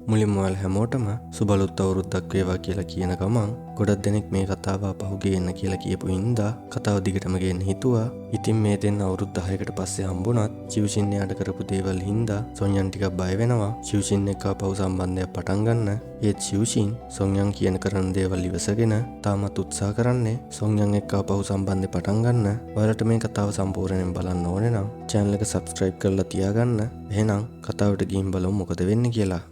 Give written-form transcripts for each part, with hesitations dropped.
මුලින්ම ඔයාලා හැමෝටම සුබලුත් අවුරුද්දක් වේවා කියලා කියන ගමන් ගොඩක් දෙනෙක් මේ කතාව අපහු ගේන්න කියලා කියපු හින්දා කතාව දිගටම ගේන්න හිතුවා. ඉතින් මේ දෙන්න අවුරුදු 10කට පස්සේ හම්බුණත් චිව්ෂින් එයාට කරපු දේවල් හින්දා සොන්යන් ටිකක් බය වෙනවා. චිව්ෂින් එක්ක අපහු සම්බන්ධයක් පටන් ගන්න. ඒත් චිව්ෂින් සොන්යන් කියන කරන දේවල් ඉවසගෙන තාමත් උත්සාහ කරන්නේ සොන්යන් එක්ක අපහු සම්බන්ධය පටන් ගන්න. ඔයාලට මේ කතාව සම්පූර්ණයෙන් බලන්න ඕනේ නම් channel එක subscribe කරලා තියාගන්න. එහෙනම් කතාවට ගිහින් බලමු මොකද වෙන්නේ කියලා.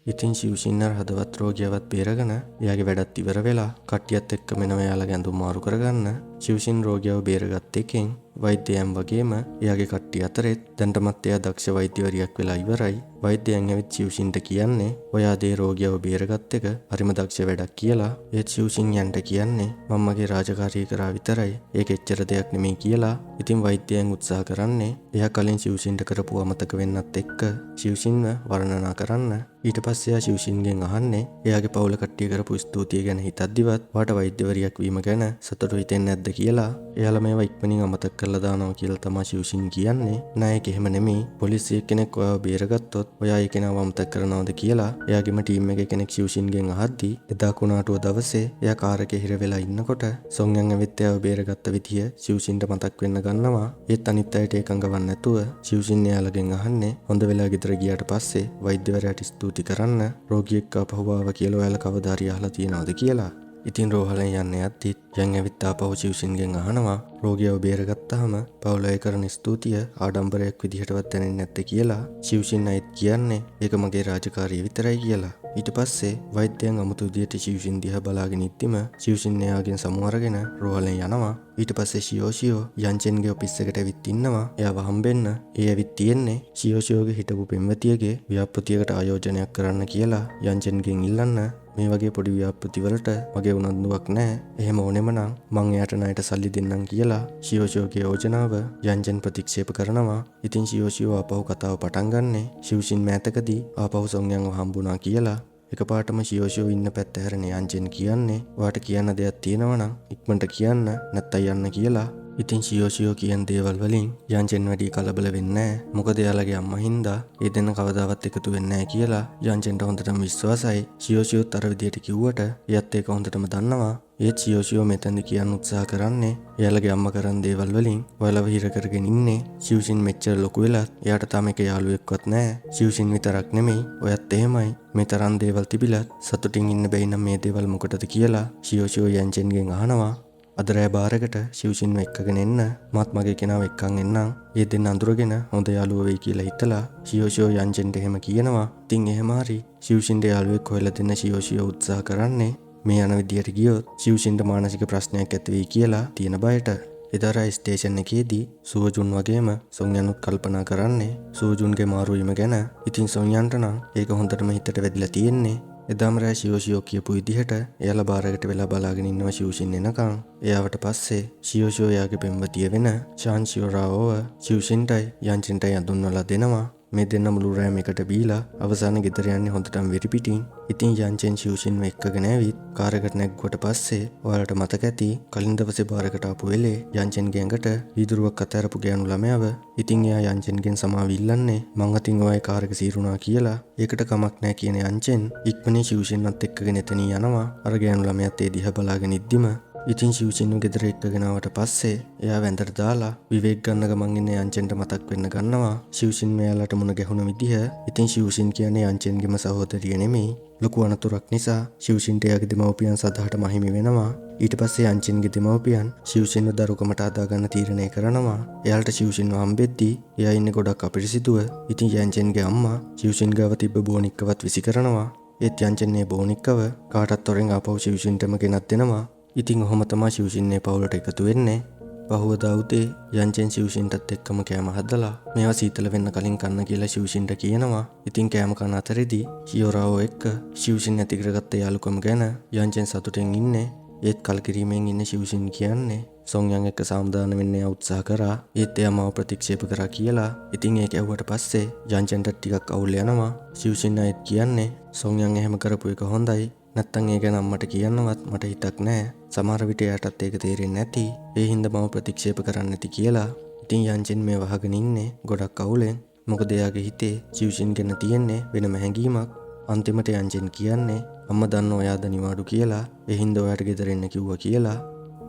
ඉතින් චිව්ෂින් හදවත් රෝගියවත් බේරගෙන එයාගේ වැඩත් ඉවර වෙලා කට්ටියත් එක්ක මෙනවා එයාලගේ ඇඳුම් මාරු කරගන්න. චිව්ෂින් රෝගියව බේරගත්ත එකෙන් වෛද්‍යයන් වගේම එයාගේ කට්ටිය අතරෙත් දැන්ටමත් එයා දක්ෂ වෛද්‍යවරියක් වෙලා ඉවරයි. වෛද්‍යයන් ඇවිත් චිව්ෂින්ට කියන්නේ ඔයා දේ රෝගියව බේරගත් එක හරිම දක්ෂ වැඩක් කියලා. ඒ චිව්ෂින් යන්ට කියන්නේ මම මගේ රාජකාරිය කරා විතරයි. ඒක එච්චර දෙයක් නෙමෙයි කියලා. ඉතින් වෛද්‍යයන් උත්සාහ කරන්නේ එයා කලින් චිව්ෂින්ට කරපු අමතක වෙන්නත් එක්ක චිව්ෂින්ව වර්ණනා කරන්න. ඊට පස්සේ එයා චිව්ෂින්ගෙන් අහන්නේ එයාගේ පවුල කට්ටිය කරපු ස්තුතිය ගැන හිතද්දිවත් වාට වෛද්‍යවරියක් වීම ගැන සතුටු හිතෙන්නේ නැද්ද කියලා. එයාලා මේවා ඉක්මනින් අමතක කරලා දානවා කියලා තමයි චිව්ෂින් කියන්නේ. නෑ ඒක එහෙම නෙමෙයි. පොලිසිය කෙනෙක් ඔයාව බේරගත්තොත් ඔයා ඒ කෙනාව අමතක කරනවද කියලා එයාගේම ටීම් එකේ කෙනෙක් චිව්ෂින්ගෙන් අහද්දි එදා කුණාටුව දවසේ එයා කාර් එකේ හිර වෙලා ඉන්නකොට සොන්යන් ඇවිත් එයාව බේරගත්ත විදිය චිව්ෂින්ට මතක් වෙන්න ගන්නවා. ඒත් අනිත් අයට ඒකංග ගවන්න නැතුව චිව්ෂින් එයාලගෙන් අහන්නේ හොඳ වෙලා ගෙදර ගියාට පස්සේ වෛද්‍යවරයාට ස්තුති කරන්න රෝගියෙක් ආපහු ආවා කියලා ඔයාලා කවදා හරි අහලා තියෙනවද කියලා. ඉතින් රෝහලෙන් යන්න යද්දිත් යන් ඇවිත් ආපහු චිව්ෂින්ගෙන් අහනවා රෝගියව බේරගත්තාම පවුලේ කරන ස්තුතිය ආඩම්බරයක් විදිහටවත් දැනෙන්නේ නැත්තේ කියලා. චිව්ෂින් අයිත් කියන්නේ ඒක මගේ රාජකාරිය විතරයි කියලා. ඊට පස්සේ වෛද්‍යයන් අමුතු විදියට චිව්ෂින් දිහා බලාගෙන ඉද්දිම චිව්ෂින් එයාගෙන් සමු අරගෙන රෝහලෙන් යනවා. ඊට පස්සේ ෂියෝෂියෝ යන්චෙන්ගේ ඔෆිස් එකට ඇවිත් ඉන්නවා. එයාව හම්බෙන්න ඒ ඇවිත් තියෙන්නේ ෂියෝෂියෝගේ හිටපු පෙම්වතියගේ ව්‍යාපෘතියකට ආයෝජනයක් කරන්න කියලා යන්චෙන්ගෙන් ඉල්ලන්න. මේ වගේ පොඩි ව්‍යාපෘති වලට මගේ උනන්දුවක් නැහැ. එහෙම ඕනෙම නම් මං එයාට ණයට සල්ලි දෙන්නම් කියලා ෂියෝෂියෝගේ යෝජනාව යන්ජන් ප්‍රතික්ෂේප කරනවා. ඉතින් ෂියෝෂියෝ ආපහු කතාව පටන් ගන්නෙ චිව්ෂින් මෑතකදී ආපහු සොන්යන්ව හම්බුණා කියලා. එකපාරටම ෂියෝෂියෝ ඉන්න පැත්ත හැරෙන යන්ජන් කියන්නේ ඔයාට කියන්න දෙයක් තියෙනවා නම් ඉක්මනට කියන්න නැත්තම් යන්න කියලා. ඉතින් ෂියෝෂියෝ කියන දේවල් වලින් යන්ජන් වැඩි කලබල වෙන්නේ නැහැ. මොකද එයාලගේ අම්මා හින්දා ඒ දෙන්න කවදාවත් එකතු වෙන්නේ නැහැ කියලා යන්ජන්ට හොඳටම විශ්වාසයි. ෂියෝෂියෝත් අර විදියට කිව්වට එයත් ඒක හොඳටම දන්නවා. ඒත් ෂියෝෂියෝ මෙතනදි කියන්න උත්සාහ කරන්නේ එයාලගේ අම්මා කරන දේවල් වලින් ඔයාලව හිර කරගෙන ඉන්නේ. චිව්ෂින් මෙච්චර ලොකු වෙලත් එයාට තාම එක යාළුවෙක්වත් නැහැ. චිව්ෂින් විතරක් නෙමෙයි ඔයත් එහෙමයි. මේ තරම් දේවල් තිබිලත් සතුටින් ඉන්න බැයි නම් මේ දේවල් මොකටද කියලා ෂියෝෂියෝ යන්ජන්ගෙන් අහනවා. අද රෑ බාරකට චිව්ෂින්ව එක්කගෙන එන්න මාත් මගේ කෙනාව එක්කන් එන්නම්. ඒ දෙන්න අඳුරගෙන හොඳ යාළුවෝ වෙයි කියලා හිතලා ෂියෝෂියෝ යන්ජන්ට එහෙම කියනවා. ඉතින් එහෙම හරි චිව්ෂින්ට යාළුවෙක් හොයලා දෙන්න ෂියෝෂියෝ උත්සාහ කරන්නේ මේ යන විදියට ගියොත් චිව්ෂින්ට මානසික ප්‍රශ්නයක් ඇති වෙයි කියලා තියෙන බයට. එදා රෑ ස්ටේෂන් එකේදී සුවජුන් වගේම සොන්යනුත් කල්පනා කරන්නේ සුවජුන්ගේ මාරු වීම ගැන. ඉතින් සොන්යන්ට නම් ඒක හොඳටම හිතට වැදිලා තියෙන්නේ. එදාම රෑ ෂියෝෂියෝ කියපු විදිහට එයාලා බාරකට වෙලා බලාගෙන ඉන්නවා චිව්ෂින් එනකන්. එයාවට පස්සේ ෂියෝෂියෝ එයාගේ පෙම්වතිය වෙන ෂාන් ෂියෝරාවව චිව්ෂින්ටයි යන්චින්ටයි අඳුන්වලා දෙනවා. මේ දෙන්න මුළු රෑම එකට බීලා අවසාන ගෙදර යන්නේ හොඳටම වෙරිපිටින්. ඉතින් යන්චෙන් චිව්ෂින්ව එක්කගෙන ඇවිත් කාර් එකට නැග්ගුවට පස්සේ ඔයාලට මතක ඇති කලින් දවසේ බාරකට ආපු වෙලේ යන්චෙන්ගේ ඇඟට වීදුරුවක් අතහැරපු ගෑනු ළමයාව. ඉතින් එයා යන්චෙන්ගෙන් සමාව ඉල්ලන්නේ මං අතින් ඔයයි කාර් එක සීරුණා කියලා. ඒකට කමක් නැහැ කියන යන්චෙන් ඉක්මනින් චිව්ෂින්වත් එක්කගෙන එතනින් යනවා. අර ගෑනු ළමයාත් ඒ දිහා බලාගෙන ඉද්දිම ඉතින් චිව්ෂින්ව ගෙදර එක්කගෙන ආවට පස්සේ එයා වැඳට දාලා විවේක් ගන්න ගමන් ඉන්න යන්චෙන්ට මතක් වෙන්න ගන්නවා චිව්ෂින් මෙයාලට මුණ ගැහුණ විදිහ. ඉතින් චිව්ෂින් කියන්නේ යන්චෙන්ගේම සහෝදරිය නෙමෙයි. ලොකු අනතුරක් නිසා චිව්ෂින්ට එයාගේ දෙමව්පියන් සදාහට මහිමි වෙනවා. ඊට පස්සේ යන්චෙන්ගේ දෙමව්පියන් චිව්ෂින්ව දරුකමට හදාගන්න තීරණය කරනවා. එයාලට චිව්ෂින්ව හම්බෙද්දී එයා ඉන්නේ ගොඩක් අපිරිසිදුව. ඉතින් යන්චෙන්ගේ අම්මා චිව්ෂින් ගාව තිබ්බ බෝනික්කවත් විසි කරනවා. ඒත් යන්චෙන් මේ බෝනික්කව කාටත් තොරෙන් ආපහු චිව්ෂින්ටම ගෙනත් දෙනවා. ඉතින් ඔහොම තමයි චිව්ෂින්නේ පවුලට එකතු වෙන්නේ. පහුවදා උදේ යන්චෙන් චිව්ෂින්ටත් එක්කම කෑම හදලා මේවා සීතල වෙන්න කලින් කන්න කියලා චිව්ෂින්ට කියනවා. ඉතින් කෑම කන අතරේදී ෂියෝරාවෝ එක්ක චිව්ෂින් ඇති කරගත්ත යාළුකම ගැන යන්චෙන් සතුටෙන් ඉන්නේ. ඒත් කල්කිරීමෙන් ඉන්න චිව්ෂින් කියන්නේ සොන්යන් එක්ක සාමදාන වෙන්න උත්සාහ කරා. ඒත් එයා මාව ප්‍රතික්ෂේප කරා කියලා. ඉතින් ඒක ඇහුවට පස්සේ යන්චෙන්ට ටිකක් අවුල් යනවා. චිව්ෂින් අයත් කියන්නේ සොන්යන් එහෙම කරපු එක හොඳයි. නැත්තම් ඒ ගැන අම්මට කියන්නවත් මට හිතක් නැහැ. සමහර විට එයාටත් ඒක තේරෙන්නේ නැති. ඒ හින්දා මම ප්‍රතික්ෂේප කරන්න නැති කියලා. ඉතින් යන්චෙන් මේ වහගෙන ඉන්නේ ගොඩක් අවුලෙන්. මොකද එයාගේ හිතේ චිව්ෂින් ගැන තියෙන්නේ වෙනම හැඟීමක්. අන්තිමට යන්ජෙන් කියන්නේ අම්මා දන්න ඔයාද නිවාඩු කියලා. ඒ හින්දා ඔයාට ගෙදර එන්න කිව්වා කියලා.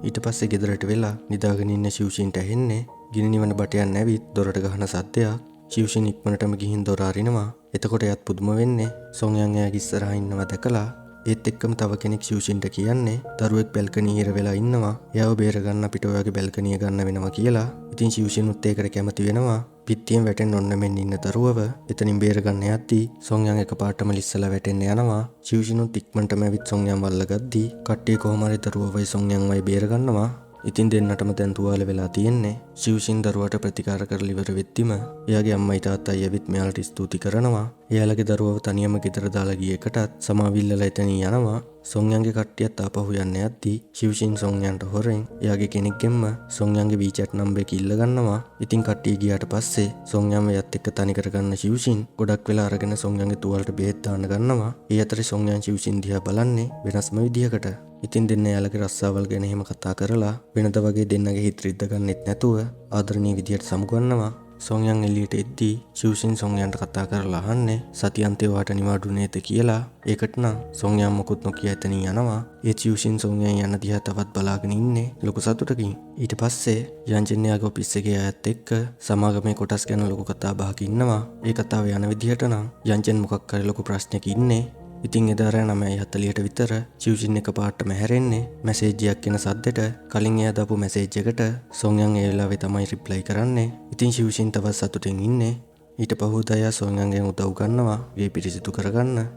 ඊට පස්සේ ගෙදරට වෙලා නිදාගෙන ඉන්න චිව්ෂින්ට ඇහෙන්නේ ගිනි නිවන බටයන් ඇවිත් දොරට ගහන සද්දයක්. චිව්ෂින් ඉක්මනටම ගිහින් දොර අරිනවා. එතකොට එයාත් පුදුම වෙන්නේ සොන්යන් එයාගේ ඉස්සරහා ඉන්නවා දැකලා. ඒත් එක්කම තව කෙනෙක් චිව්ෂින්ට කියන්නේ දරුවෙක් බැල්කනියේ හිර වෙලා ඉන්නවා. එයාව බේරගන්න අපිට ඔයාගේ බැල්කනිය ගන්න වෙනවා කියලා. ඉතින් චිව්ෂින්ුත් ඒකට කැමති වෙනවා. පිටියෙන් වැටෙන්න ඔන්න මෙන්න ඉන්න දරුවව එතනින් බේරගන්න යද්දී සොන්යන් එකපාරටම ලිස්සලා වැටෙන්න යනවා. චිව්ෂින්ුත් ඉක්මනටම ඇවිත් සොන්යන් වල්ලගද්දී කට්ටිය කොහොම හරි දරුවවයි සොන්යන්වයි බේරගන්නවා. ඉතින් දෙන්නටම දැන් තුවාල වෙලා තියෙන්නේ. චිව්ෂින් දරුවට ප්‍රතිකාර කරලා ඉවර වෙද්දිම එයාගේ අම්මයි තාත්තයි ඇවිත් මෙයාලට ස්තුති කරනවා. එයාලගේ දරුවව තනියම ගෙදර දාලා ගිය එකටත් සමාවිල්ලලා එතනින් යනවා. සොන්යන්ගේ කට්ටියත් ආපහු යන්න යද්දී චිව්ෂින් සොන්යන්ට හොරෙන් එයාගේ කෙනෙක්ගෙන්ම සොන්යන්ගේ WeChat නම්බර් එක ඉල්ල ගන්නවා. ඉතින් කට්ටිය ගියාට පස්සේ සොන්යන්ව යත් එක්ක තනි කරගන්න චිව්ෂින් ගොඩක් වෙලා අරගෙන සොන්යන්ගේ තුවාලට බෙහෙත් දාන්න ගන්නවා. ඒ අතරේ සොන්යන් චිව්ෂින් දිහා බලන්නේ වෙනස්ම විදිහකට. ඉතින් දෙන්න යාලගේ රස්සාවල් ගැන එහෙම කතා කරලා වෙනද වගේ දෙන්නගේ හිත රිද්ද ගන්නෙත් නැතුව ආදරණීය විදියට සමුගන්නවා. සොන්යන් එළියට එද්දී චිව්ෂින් සොන්යන්ට කතා කරලා අහන්නේ සතියන්තේ වාට නිවාඩු නේද කියලා. ඒකට නම් සොන්යන් මොකුත් නොකිය එතනින් යනවා. ඒ චිව්ෂින් සොන්යන් යන දිහා තවත් බලාගෙන ඉන්නේ ලොකු සතුටකින්. ඊට පස්සේ යන්ජන් යාගේ ඔෆිස් එකේ අයත් එක්ක සමාගමේ කොටස් ගැන ලොකු කතා බහක් ඉන්නවා. ඒ කතාව යන විදිහට නම් යන්ජන් මොකක් හරි ලොකු ප්‍රශ්නයක ඉන්නේ. ඉතින් එදා රෑ 9:40ට විතර චිව්ෂින් එකපාරටම හැරෙන්නේ මැසේජ් එකක් එන සද්දෙට. කලින් එයා දාපු මැසේජ් එකට සොන්යන් ඒ වෙලාවේ තමයි රිප්ලයි කරන්නේ. ඉතින් චිව්ෂින් තවත් සතුටින් ඉන්නේ. ඊට පහුවදා එයා සොන්යන්ගෙන් උදව් ගන්නවා ගේ පිරිසිදු කරගන්න.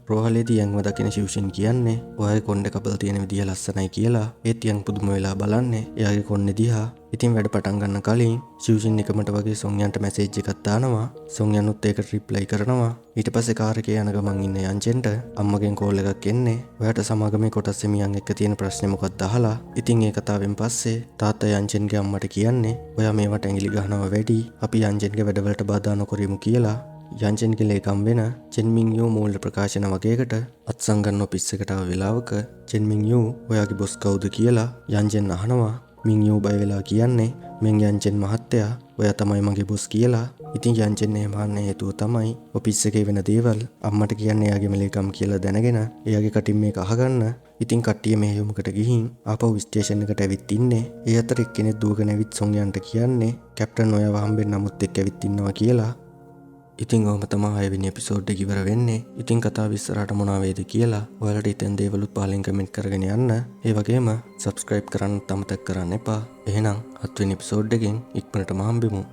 රෝහලේදී යන්ව දකින චිව්ෂින් කියන්නේ ඔයාගේ කොණ්ඩේ කපලා තියෙන විදිය ලස්සනයි කියලා. ඒත් යන් පුදුම වෙලා බලන්නේ එයාගේ කොණ්ඩේ දිහා. ඉතින් වැඩ පටන් ගන්න කලින් චිව්ෂින් එකමට වගේ සොන්යන්ට මැසේජ් එකක් දානවා. සොන්යන්ුත් ඒකට රිප්ලයි කරනවා. ඊට පස්සේ කාර් එකේ යන ගමන් ඉන්න යන්ජෙන්ට අම්මගෙන් කෝල් එකක් එන්නේ. ඔයාට සමාගමේ කොටස් සෙමියන් එක්ක තියෙන ප්‍රශ්නේ මොකක්ද අහලා. ඉතින් ඒ කතාවෙන් පස්සේ තාත්තා යන්ජෙන්ගේ අම්මට කියන්නේ ඔයා මේවට ඇඟිලි ගහනවා වැඩි. අපි යන්ජෙන්ගේ වැඩවලට බාධා නොකරමු කියලා. යන්ජෙන්ගේ ලේකම් වෙන චෙන්මින් යූ මූල්‍ය ප්‍රකාශන වගේකට අත්සන්ගන්න ඔෆිස් එකට ආව වෙලාවක චෙන්මින් යූ ඔයාගේ බොස් කවුද කියලා යන්ජෙන් අහනවා. මින් යූ බය වෙලා කියන්නේ මෙන් යන්ජෙන් මහත්තයා ඔයා තමයි මගේ බොස් කියලා. ඉතින් යන්ජෙන් එහෙම අහන්න හේතුව තමයි ඔෆිස් එකේ වෙන දේවල් අම්මට කියන්නේ එයාගේම ලේකම් කියලා දැනගෙන එයාගේ කටින් මේක අහගන්න. ඉතින් කට්ටිය මෙහෙයුමකට ගිහින් ආපහු ස්ටේෂන් එකට ඇවිත් ඉන්නේ. ඒ අතර එක්කෙනෙක් දුවගෙන ඇවිත් සොන්යන්ට කියන්නේ කැප්ටන් ඔයාව හම්බෙන්න නමුත් එක්ක ඇවිත් ඉන්නවා කියලා. ඉතින් ඔහම තමයි 6 වෙනි එපිසෝඩ් එක ඉවර වෙන්නේ. ඉතින් කතාව ඉස්සරහට මොනවා වේද කියලා ඔයාලට හිතෙන දේවලුත් පහලින් කමෙන්ට් කරගෙන යන්න. ඒ වගේම subscribe කරන්න අමතක කරන්න එපා. එහෙනම් 7 වෙනි එපිසෝඩ් එකෙන් ඉක්මනටම හම්බෙමු.